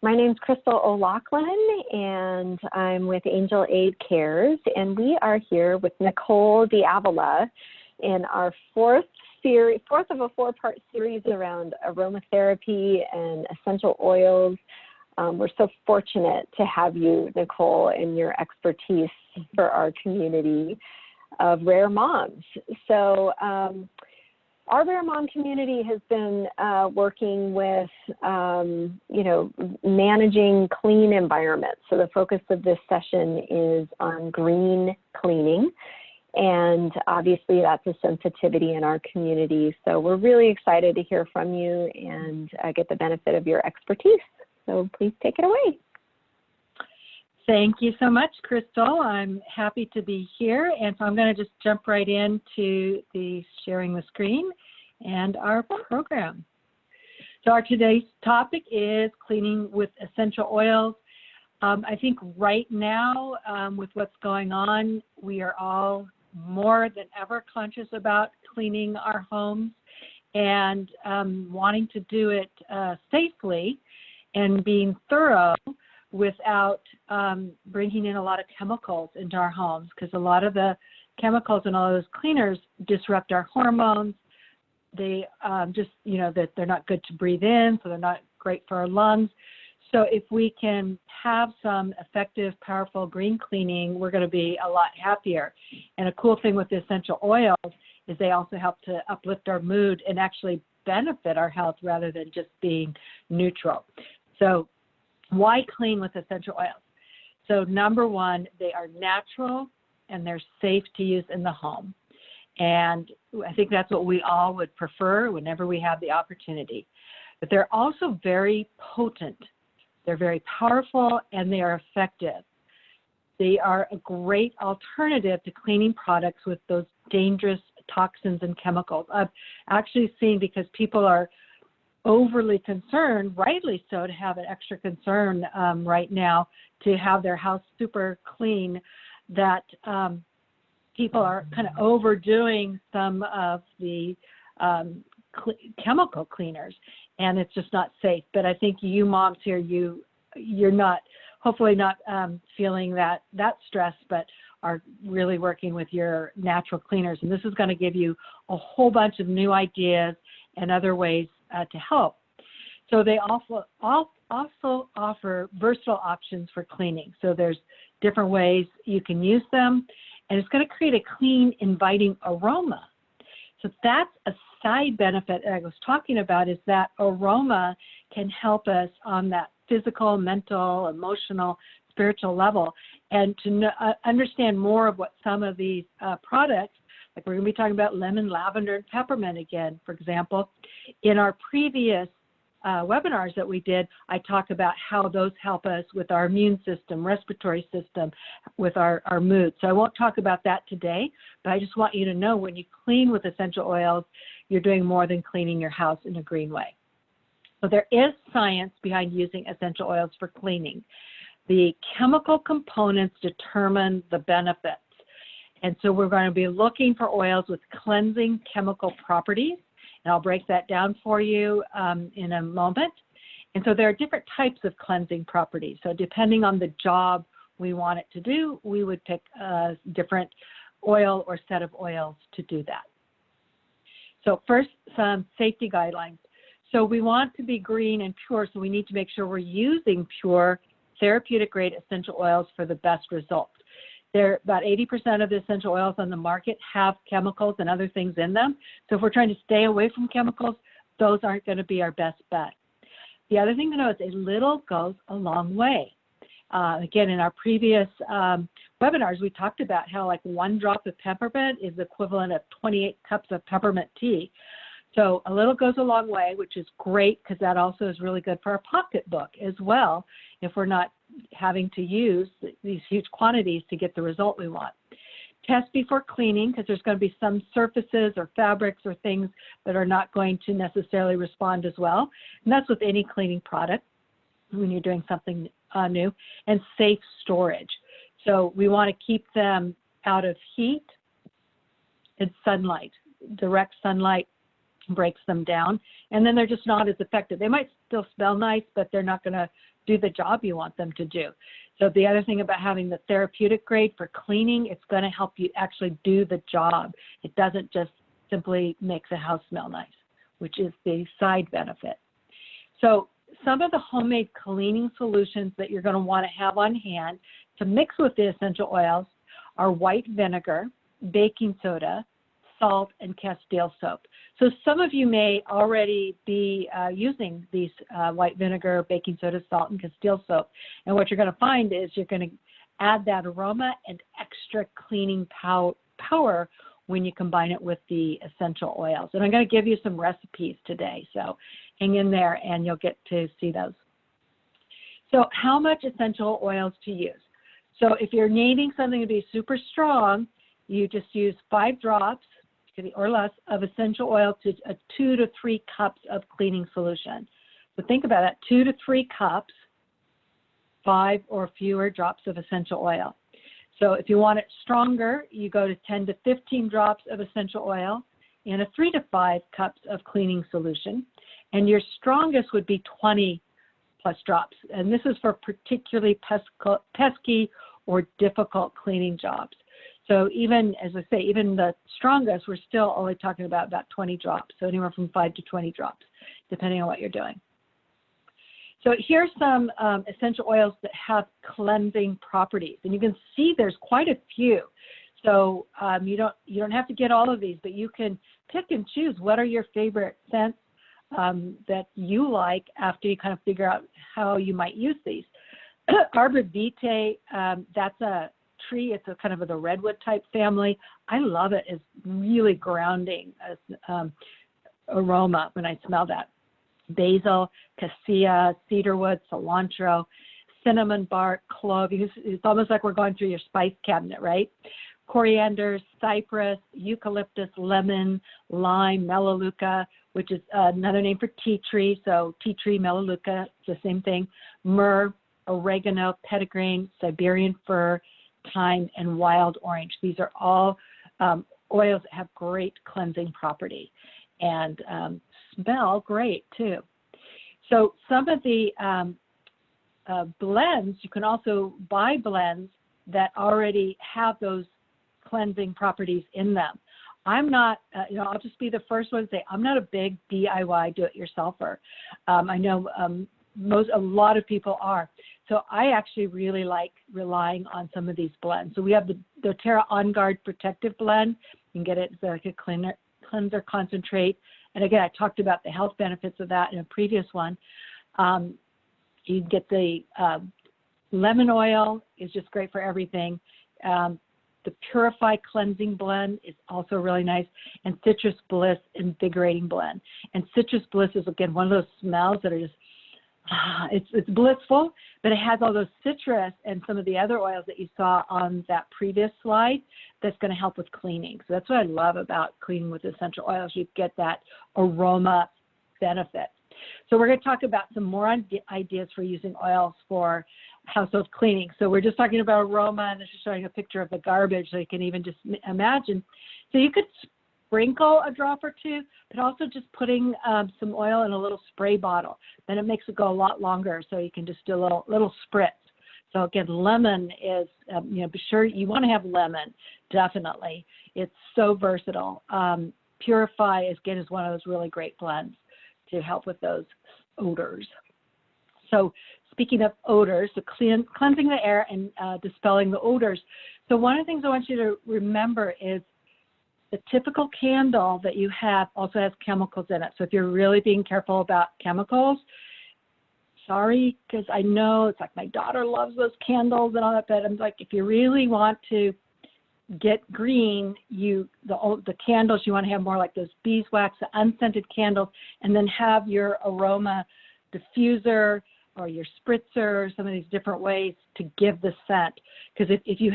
My name's Crystal O'Loughlin, and I'm with Angel Aid Cares, and we are here with Nicole DeAvilla in our fourth of a four-part series around aromatherapy and essential oils. We're so fortunate to have you, Nicole, and your expertise for our community of rare moms. So our Rare Mom community has been working with, managing clean environments. So the focus of this session is on green cleaning. And obviously that's a sensitivity in our community. So we're really excited to hear from you and get the benefit of your expertise. So please take it away. Thank you so much, Crystal. I'm happy to be here. And so I'm going to just jump right into the sharing the screen and our program. So our today's topic is cleaning with essential oils. I think right now with what's going on, we are all more than ever conscious about cleaning our homes and wanting to do it safely and being thorough without bringing in a lot of chemicals into our homes, because a lot of the chemicals in all those cleaners disrupt our hormones. They that they're not good to breathe in, so they're not great for our lungs. So if we can have some effective, powerful green cleaning, we're going to be a lot happier. And a cool thing with the essential oils is they also help to uplift our mood and actually benefit our health rather than just being neutral. So why clean with essential oils? So number one, they are natural and they're safe to use in the home. And I think that's what we all would prefer whenever we have the opportunity. But they're also very potent. They're very powerful and they are effective. They are a great alternative to cleaning products with those dangerous toxins and chemicals. I've actually seen, because people are overly concerned, rightly so, to have an extra concern right now to have their house super clean, that people are kind of overdoing some of the chemical cleaners, and it's just not safe. But I think you moms here, you're not, hopefully not feeling that stress, but are really working with your natural cleaners. And this is going to give you a whole bunch of new ideas and other ways to help. So they also offer versatile options for cleaning. So there's different ways you can use them, and it's going to create a clean, inviting aroma. So that's a side benefit I was talking about, is that aroma can help us on that physical, mental, emotional, spiritual level. And to understand more of what some of these products, like we're going to be talking about lemon, lavender, and peppermint again, for example. In our previous webinars that we did, I talk about how those help us with our immune system, respiratory system, with our mood. So I won't talk about that today, but I just want you to know when you clean with essential oils, you're doing more than cleaning your house in a green way. So there is science behind using essential oils for cleaning. The chemical components determine the benefits. And so we're going to be looking for oils with cleansing chemical properties. And I'll break that down for you in a moment. And so there are different types of cleansing properties. So depending on the job we want it to do, we would pick a different oil or set of oils to do that. So first, some safety guidelines. So we want to be green and pure, so we need to make sure we're using pure, therapeutic-grade essential oils for the best results. About 80% of the essential oils on the market have chemicals and other things in them. So if we're trying to stay away from chemicals, those aren't going to be our best bet. The other thing to know is a little goes a long way. Again, in our previous webinars, we talked about how like 1 drop of peppermint is the equivalent of 28 cups of peppermint tea. So a little goes a long way, which is great, because that also is really good for our pocketbook as well, if we're not having to use these huge quantities to get the result we want. Test before cleaning, because there's going to be some surfaces or fabrics or things that are not going to necessarily respond as well. And that's with any cleaning product when you're doing something new. And safe storage. So we want to keep them out of heat and sunlight. Direct sunlight breaks them down, and then they're just not as effective. They might still smell nice, but they're not going to do the job you want them to do. So the other thing about having the therapeutic grade for cleaning, it's going to help you actually do the job. It doesn't just simply make the house smell nice, which is the side benefit. So some of the homemade cleaning solutions that you're going to want to have on hand to mix with the essential oils are white vinegar, baking soda, salt, and Castile soap. So some of you may already be using these white vinegar, baking soda, salt, and Castile soap. And what you're going to find is you're going to add that aroma and extra cleaning power when you combine it with the essential oils. And I'm going to give you some recipes today, so hang in there and you'll get to see those. So how much essential oils to use? So if you're needing something to be super strong, you just use 5 drops or less of essential oil to 2 to 3 cups of cleaning solution. So think about that, 2 to 3 cups, 5 or fewer drops of essential oil. So if you want it stronger, you go to 10 to 15 drops of essential oil and 3 to 5 cups of cleaning solution. And your strongest would be 20 plus drops. And this is for particularly pesky or difficult cleaning jobs. So even, as I say, even the strongest, we're still only talking about 20 drops. So anywhere from 5 to 20 drops, depending on what you're doing. So here's some essential oils that have cleansing properties. And you can see there's quite a few. So you don't have to get all of these, but you can pick and choose what are your favorite scents that you like after you kind of figure out how you might use these. Arbor Vitae, that's a tree. It's a kind of the redwood type family. I love it. It's really grounding aroma when I smell that. Basil, cassia, cedarwood, cilantro, cinnamon bark, clove. It's almost like we're going through your spice cabinet, right? Coriander, cypress, eucalyptus, lemon, lime, melaleuca, which is another name for tea tree. So tea tree, melaleuca, it's the same thing. Myrrh, oregano, petitgrain, Siberian fir, thyme, and wild orange. These are all oils that have great cleansing property and smell great too. So some of the blends, you can also buy blends that already have those cleansing properties in them. I'm not, I'll just be the first one to say, I'm not a big DIY do-it-yourselfer. I know a lot of people are. So I actually really like relying on some of these blends. So we have the doTERRA On Guard Protective Blend. You can get it as like a cleanser concentrate. And again, I talked about the health benefits of that in a previous one. You get the lemon oil is just great for everything. The Purify Cleansing Blend is also really nice. And Citrus Bliss Invigorating Blend. And Citrus Bliss is, again, one of those smells that are just, it's blissful, but it has all those citrus and some of the other oils that you saw on that previous slide that's going to help with cleaning. So that's what I love about cleaning with essential oils. You get that aroma benefit. So we're going to talk about some more ideas for using oils for household cleaning. So we're just talking about aroma, and this is showing a picture of the garbage so you can even just imagine. So you could sprinkle a drop or two, but also just putting some oil in a little spray bottle. Then it makes it go a lot longer, so you can just do a little spritz. So again, lemon is, be sure you want to have lemon, definitely. It's so versatile. Purify, again, is one of those really great blends to help with those odors. So speaking of odors, so cleansing the air and dispelling the odors. So one of the things I want you to remember is the typical candle that you have also has chemicals in it. So if you're really being careful about chemicals, sorry, because I know it's like my daughter loves those candles and all that, but I'm like, if you really want to get green, the candles, you want to have more like those beeswax, the unscented candles, and then have your aroma diffuser or your spritzer, some of these different ways to give the scent. Because if you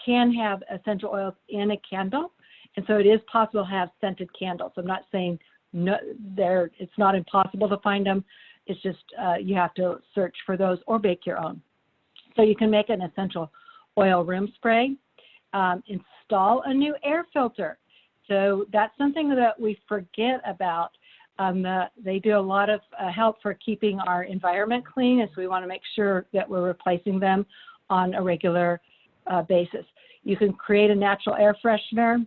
can have essential oils in a candle, and so it is possible to have scented candles. I'm not saying it's not impossible to find them. It's just you have to search for those or bake your own. So you can make an essential oil room spray. Install a new air filter. So that's something that we forget about. They do a lot of help for keeping our environment clean, as we want to make sure that we're replacing them on a regular basis. You can create a natural air freshener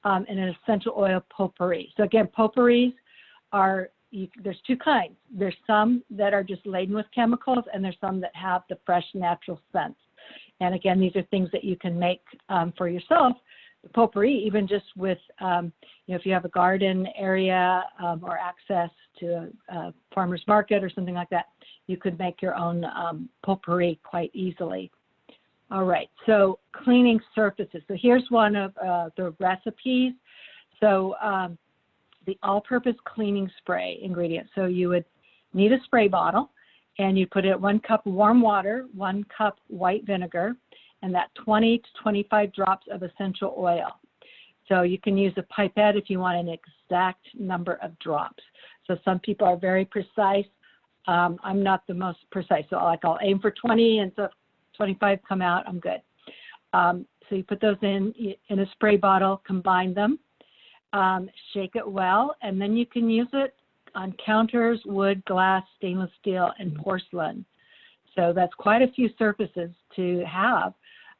and an essential oil potpourri. So again, potpourris are, there's two kinds. There's some that are just laden with chemicals, and there's some that have the fresh natural scents. And again, these are things that you can make for yourself. The potpourri, even just with, if you have a garden area or access to a farmer's market or something like that, you could make your own potpourri quite easily. All right, so cleaning surfaces. So here's one of the recipes. So the all-purpose cleaning spray ingredient. So you would need a spray bottle, and you put in 1 cup warm water, 1 cup white vinegar, and that 20 to 25 drops of essential oil. So you can use a pipette if you want an exact number of drops. So some people are very precise. I'm not the most precise. So I'll aim for 20, and so if 25 come out, I'm good. So you put those in a spray bottle, combine them, shake it well, and then you can use it on counters, wood, glass, stainless steel, and porcelain. So that's quite a few surfaces to have.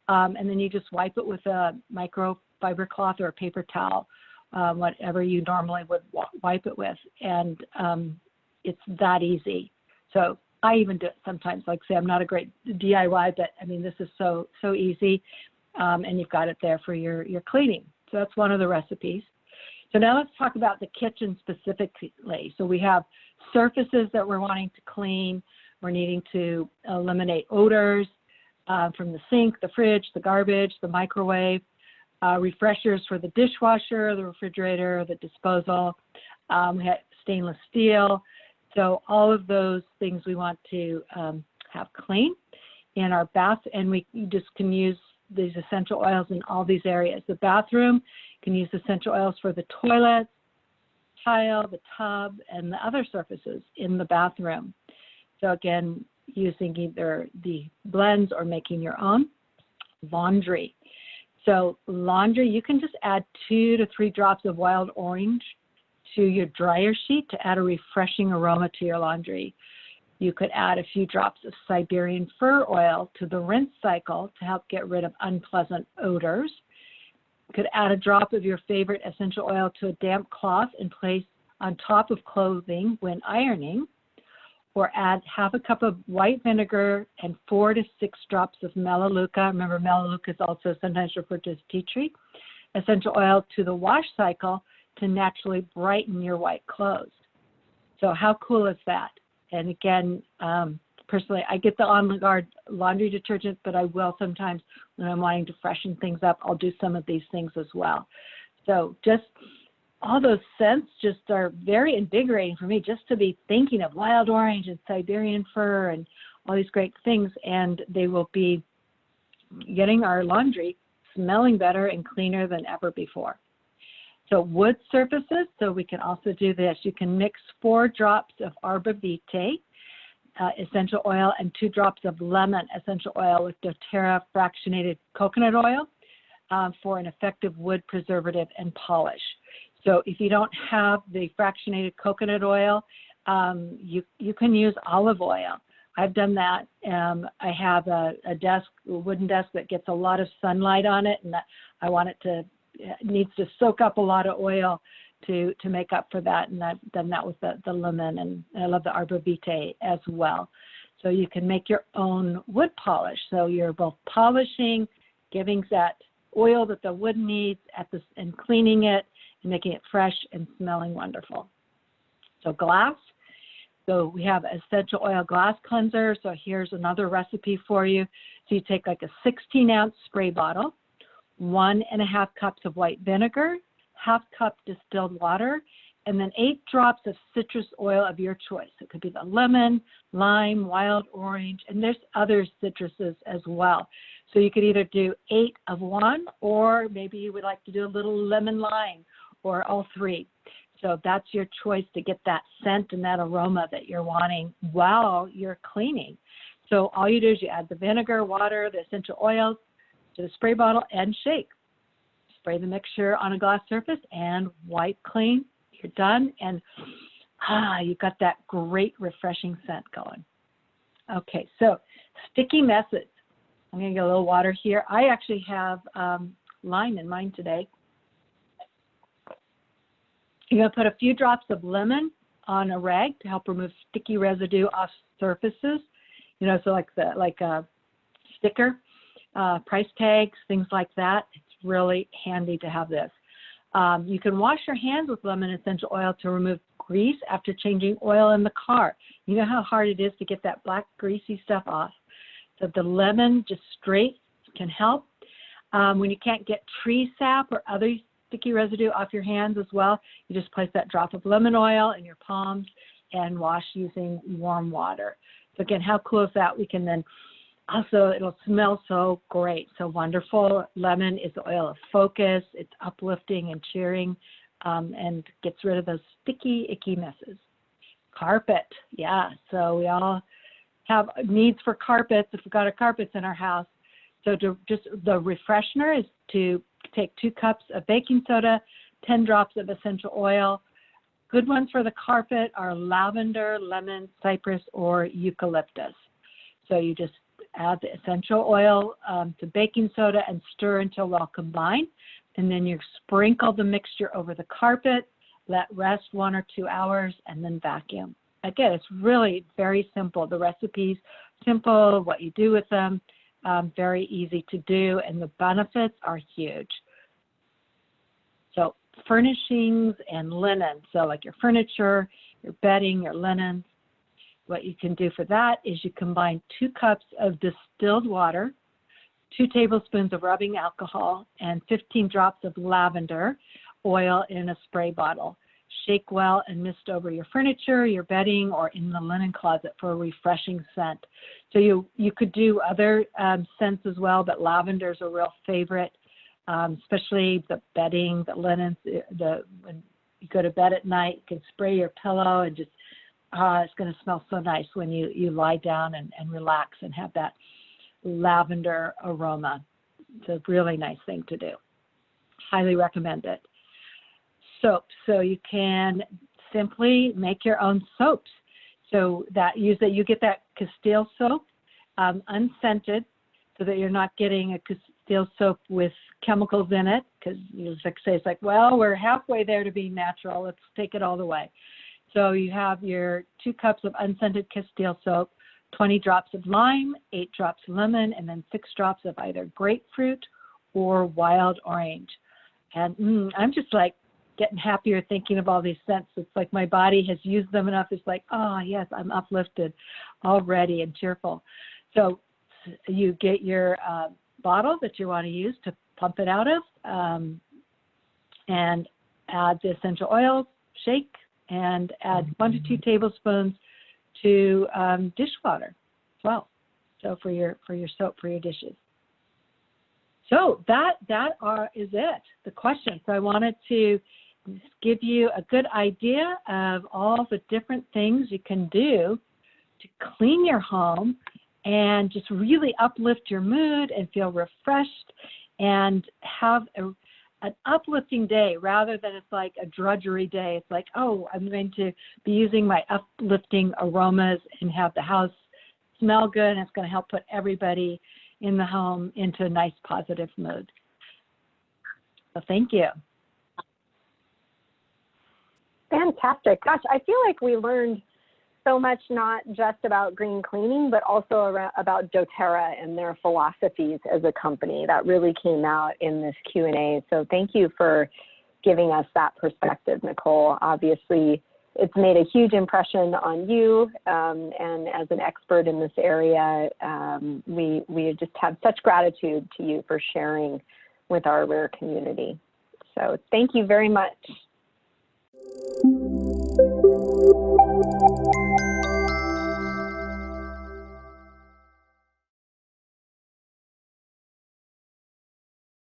And then you just wipe it with a microfiber cloth or a paper towel, whatever you normally would wipe it with. And it's that easy. So I even do it sometimes. Like say, I'm not a great DIY, but I mean, this is so easy. And you've got it there for your cleaning. So that's one of the recipes. So now let's talk about the kitchen specifically. So we have surfaces that we're wanting to clean. We're needing to eliminate odors from the sink, the fridge, the garbage, the microwave, refreshers for the dishwasher, the refrigerator, the disposal. We have stainless steel. So all of those things we want to have clean in our bath, and we just can use these essential oils in all these areas. The bathroom can use essential oils for the toilet, tile, the tub, and the other surfaces in the bathroom. So again, using either the blends or making your own. Laundry. So laundry, you can just add 2 to 3 drops of wild orange to your dryer sheet to add a refreshing aroma to your laundry. You could add a few drops of Siberian fir oil to the rinse cycle to help get rid of unpleasant odors. You could add a drop of your favorite essential oil to a damp cloth and place on top of clothing when ironing, or add half a cup of white vinegar and 4 to 6 drops of melaleuca. Remember, melaleuca is also sometimes referred to as tea tree essential oil to the wash cycle to naturally brighten your white clothes. So how cool is that? And again, personally, I get the On Guard laundry detergent, but I will sometimes, when I'm wanting to freshen things up, I'll do some of these things as well. So just all those scents just are very invigorating for me, just to be thinking of wild orange and Siberian fir and all these great things, and they will be getting our laundry smelling better and cleaner than ever before. So wood surfaces, so we can also do this. You can mix 4 drops of arbor vitae essential oil and 2 drops of lemon essential oil with doTERRA fractionated coconut oil for an effective wood preservative and polish. So if you don't have the fractionated coconut oil, you can use olive oil. I've done that. I have a wooden desk that gets a lot of sunlight on it, and I want it needs to soak up a lot of oil to make up for that, and I've done that with the lemon, and I love the arbor vitae as well. So you can make your own wood polish. So you're both polishing, giving that oil that the wood needs and cleaning it and making it fresh and smelling wonderful. So glass. So we have essential oil glass cleanser. So here's another recipe for you. So you take like a 16-ounce spray bottle, 1.5 cups of white vinegar, half cup distilled water, and then 8 drops of citrus oil of your choice. It could be the lemon, lime, wild orange, and there's other citruses as well. So you could either do 8 of one, or maybe you would like to do a little lemon lime, or all 3. So that's your choice to get that scent and that aroma that you're wanting while you're cleaning. So all you do is you add the vinegar, water, the essential oils to the spray bottle and shake. Spray the mixture on a glass surface and wipe clean. You're done. And you've got that great refreshing scent going. Okay, so sticky messes. I'm going to get a little water here. I actually have lime in mine today. You're going to put a few drops of lemon on a rag to help remove sticky residue off surfaces. You know, so like a sticker, price tags, things like that. It's really handy to have this. You can wash your hands with lemon essential oil to remove grease after changing oil in the car. You know how hard it is to get that black greasy stuff off. So the lemon just straight can help. When you can't get tree sap or other sticky residue off your hands as well, you just place that drop of lemon oil in your palms and wash using warm water. So again, how cool is that? We can then also, it'll smell so great, so wonderful. Lemon is the oil of focus. It's uplifting and cheering and gets rid of those sticky, icky messes. Carpet, yeah. So we all have needs for carpets if we've got our carpets in our house. So the refreshener is to take 2 cups of baking soda, 10 drops of essential oil. Good ones for the carpet are lavender, lemon, cypress, or eucalyptus. So you just add the essential oil to baking soda and stir until well combined. And then you sprinkle the mixture over the carpet, let rest 1 or 2 hours, and then vacuum. Again, it's really very simple. The recipe's simple, what you do with them, very easy to do, and the benefits are huge. So furnishings and linen, so like your furniture, your bedding, your linens. What you can do for that is you combine 2 cups of distilled water, 2 tablespoons of rubbing alcohol, and 15 drops of lavender oil in a spray bottle. Shake well and mist over your furniture, your bedding, or in the linen closet for a refreshing scent. So you could do other scents as well, but lavender is a real favorite, especially the bedding, the linens. When you go to bed at night, you can spray your pillow and just it's going to smell so nice when you lie down and relax and have that lavender aroma. It's a really nice thing to do. Highly recommend it. Soap. So you can simply make your own soaps. So you get that Castile soap unscented, so that you're not getting a Castile soap with chemicals in it, because you say it's like, well, we're halfway there to being natural. Let's take it all the way. So you have your 2 cups of unscented Castile soap, 20 drops of lime, 8 drops of lemon, and then 6 drops of either grapefruit or wild orange. And I'm just like getting happier thinking of all these scents. It's like my body has used them enough. It's like, oh, yes, I'm uplifted already and cheerful. So you get your bottle that you want to use to pump it out of and add the essential oils, shake, and add 1 to 2 tablespoons to dishwater as well. So for your soap for your dishes. So that is it, the question. So I wanted to give you a good idea of all the different things you can do to clean your home and just really uplift your mood and feel refreshed and have an uplifting day rather than it's like a drudgery day. It's like, oh, I'm going to be using my uplifting aromas and have the house smell good, and it's going to help put everybody in the home into a nice positive mood. So thank you. Fantastic. Gosh, I feel like we learned so much, not just about green cleaning, but also about doTERRA and their philosophies as a company. That really came out in this Q&A. So thank you for giving us that perspective, Nicole. Obviously, it's made a huge impression on you, and as an expert in this area, we just have such gratitude to you for sharing with our rare community. So thank you very much.